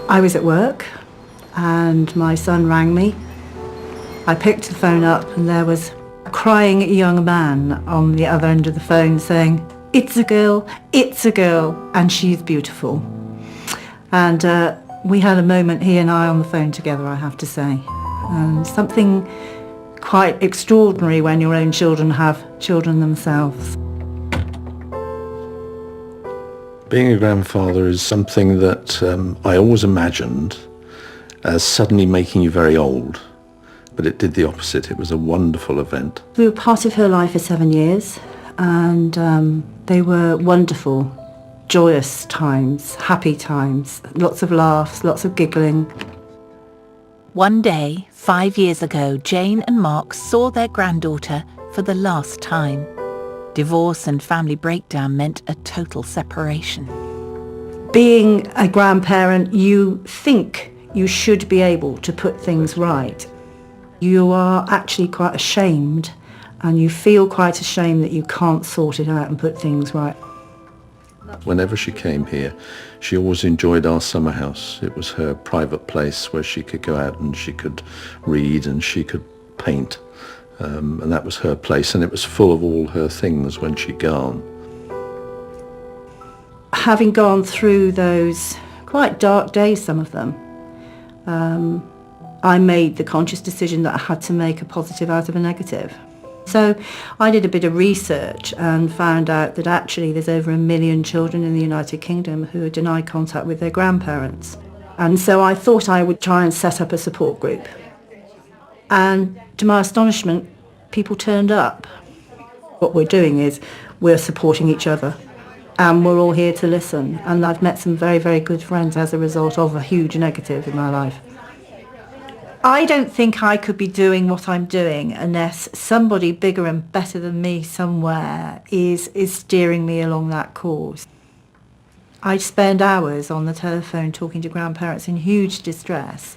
I was at work and my son rang me. I picked the phone up and there was a crying young man on the other end of the phone saying, it's a girl, and she's beautiful. And we had a moment, he and I, on the phone together, I have to say. Something quite extraordinary when your own children have children themselves. Being a grandfather is something that I always imagined as suddenly making you very old, but it did the opposite. It was a wonderful event. We were part of her life for 7 years, and they were wonderful, joyous times, happy times, lots of laughs, lots of giggling. One day, 5 years ago, Jane and Mark saw their granddaughter for the last time. Divorce and family breakdown meant a total separation. Being a grandparent, you think you should be able to put things right. You are actually quite ashamed, and you feel quite ashamed that you can't sort it out and put things right. Whenever she came here, she always enjoyed our summer house. It was her private place where she could go out and she could read and she could paint. And that was her place, and it was full of all her things when she'd gone. Having gone through those quite dark days, some of them, I made the conscious decision that I had to make a positive out of a negative. So I did a bit of research and found out that actually there's over 1 million children in the United Kingdom who are denied contact with their grandparents. And so I thought I would try and set up a support group. And to my astonishment, people turned up. What we're doing is we're supporting each other, and we're all here to listen. And I've met some very, very good friends as a result of a huge negative in my life. I don't think I could be doing what I'm doing unless somebody bigger and better than me somewhere is steering me along that course. I spend hours on the telephone talking to grandparents in huge distress.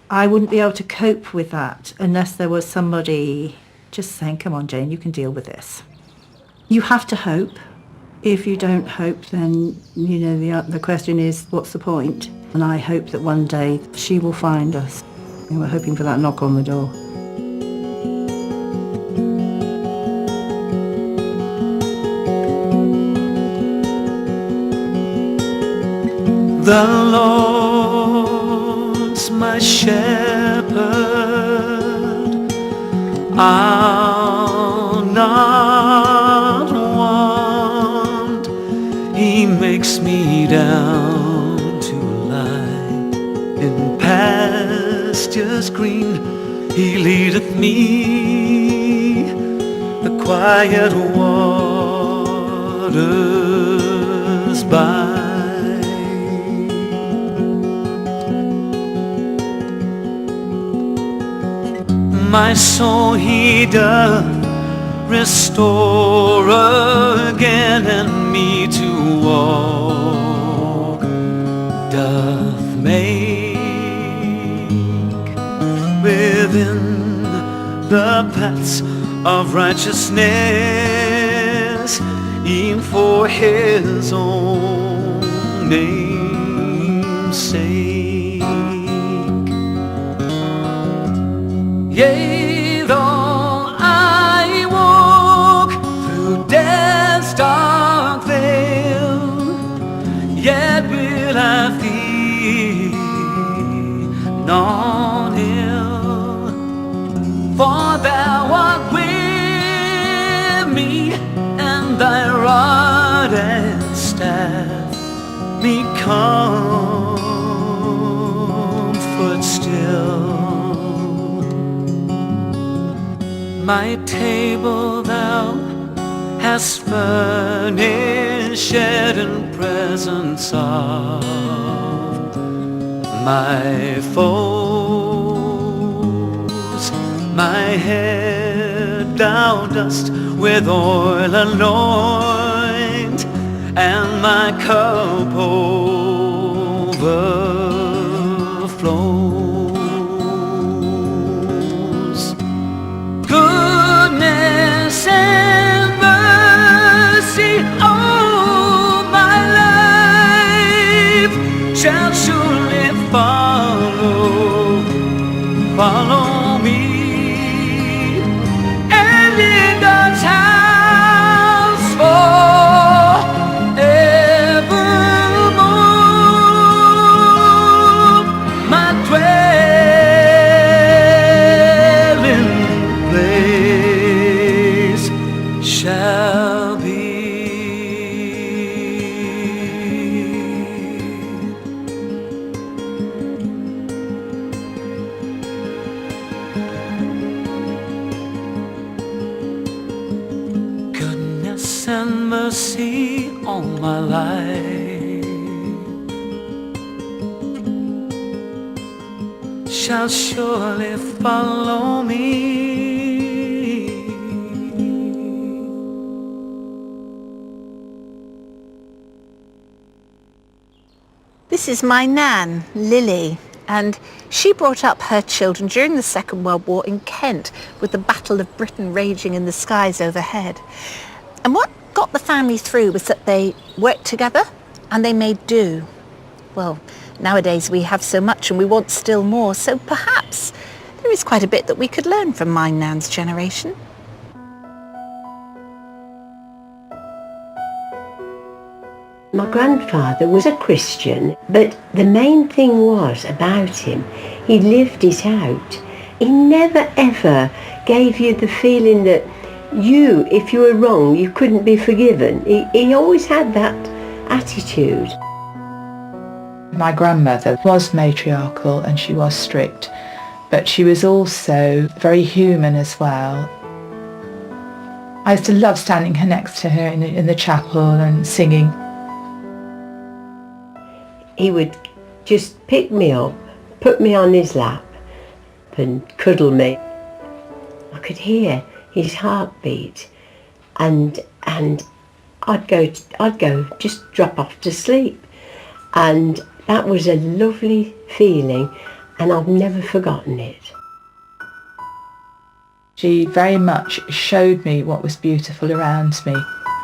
I wouldn't be able to cope with that unless there was somebody just saying, come on, Jane, you can deal with this. You have to hope. If you don't hope, then, you know, the question is, what's the point? And I hope that one day she will find us. And we're hoping for that knock on the door. The Lord's my shepherd, I'll not want. He makes me down to lie in pastures green. He leadeth me the quiet waters by. My soul he doth restore again, and me to walk doth make within the paths of righteousness, e'en for his own name's sake. Yea, though I walk through death's dark vale, yet will I fear none ill, for thou art with me, and thy rod and staff me comfort still. My table thou hast furnished in presence of my foes. My head thou dost with oil anoint, and my cup overflows. Goodness and mercy all my life shall surely mercy all my life shall surely follow me. This is my nan, Lily, and she brought up her children during the Second World War in Kent with the Battle of Britain raging in the skies overhead. And what got the family through was that they worked together and they made do. Well, nowadays we have so much and we want still more, so perhaps there is quite a bit that we could learn from my nan's generation. My grandfather was a Christian, but the main thing was about him, he lived it out. He never ever gave you the feeling that you, if you were wrong, you couldn't be forgiven. He always had that attitude. My grandmother was matriarchal and she was strict, but she was also very human as well. I used to love standing next to her in the chapel and singing. He would just pick me up, put me on his lap and cuddle me. I could hear his heartbeat and I'd go just drop off to sleep, and that was a lovely feeling and I've never forgotten it. She very much showed me what was beautiful around me,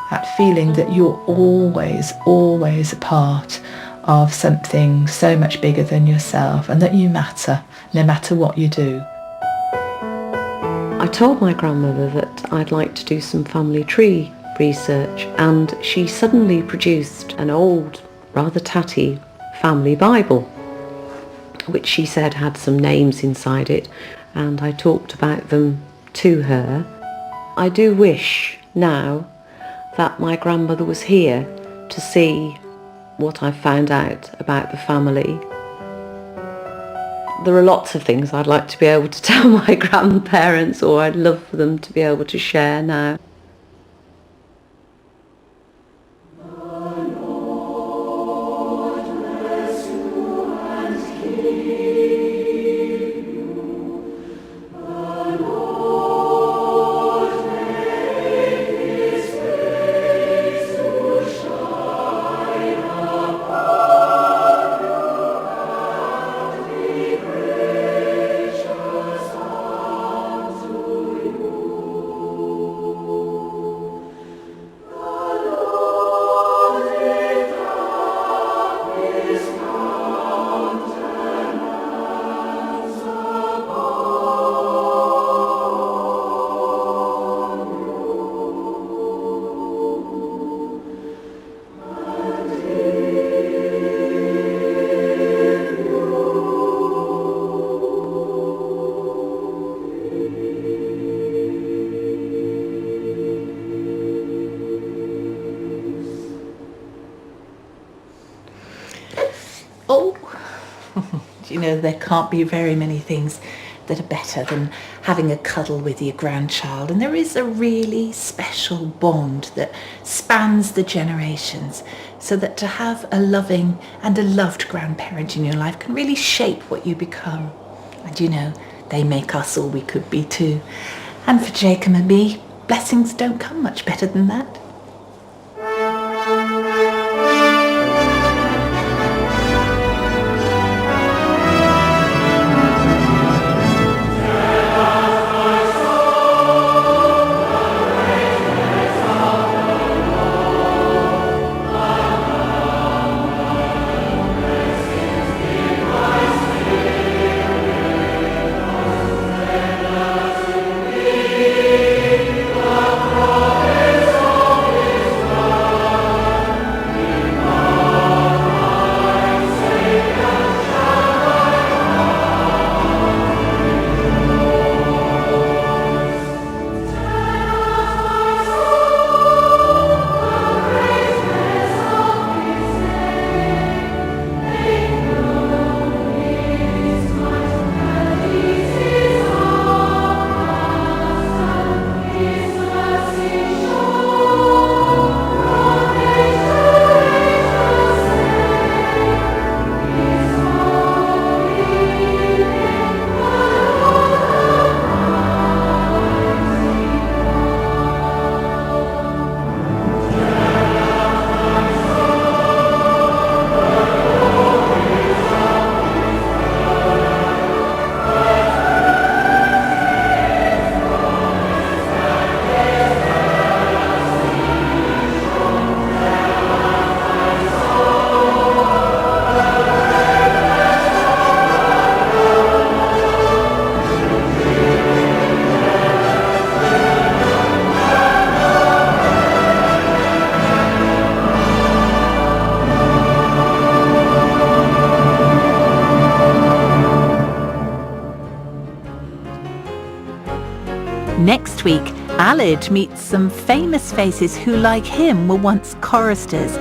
that feeling that you're always a part of something so much bigger than yourself and that you matter, no matter what you do. I told my grandmother that I'd like to do some family tree research, and she suddenly produced an old, rather tatty family Bible, which she said had some names inside it, and I talked about them to her. I do wish now that my grandmother was here to see what I found out about the family. There are lots of things I'd like to be able to tell my grandparents, or I'd love for them to be able to share now. Oh, you know, there can't be very many things that are better than having a cuddle with your grandchild. And there is a really special bond that spans the generations, so that to have a loving and a loved grandparent in your life can really shape what you become. And you know, they make us all we could be too. And for Jacob and me, blessings don't come much better than that. Next week, Alid meets some famous faces who, like him, were once choristers,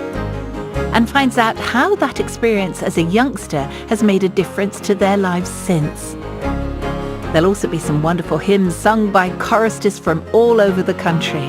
and finds out how that experience as a youngster has made a difference to their lives since. There'll also be some wonderful hymns sung by choristers from all over the country.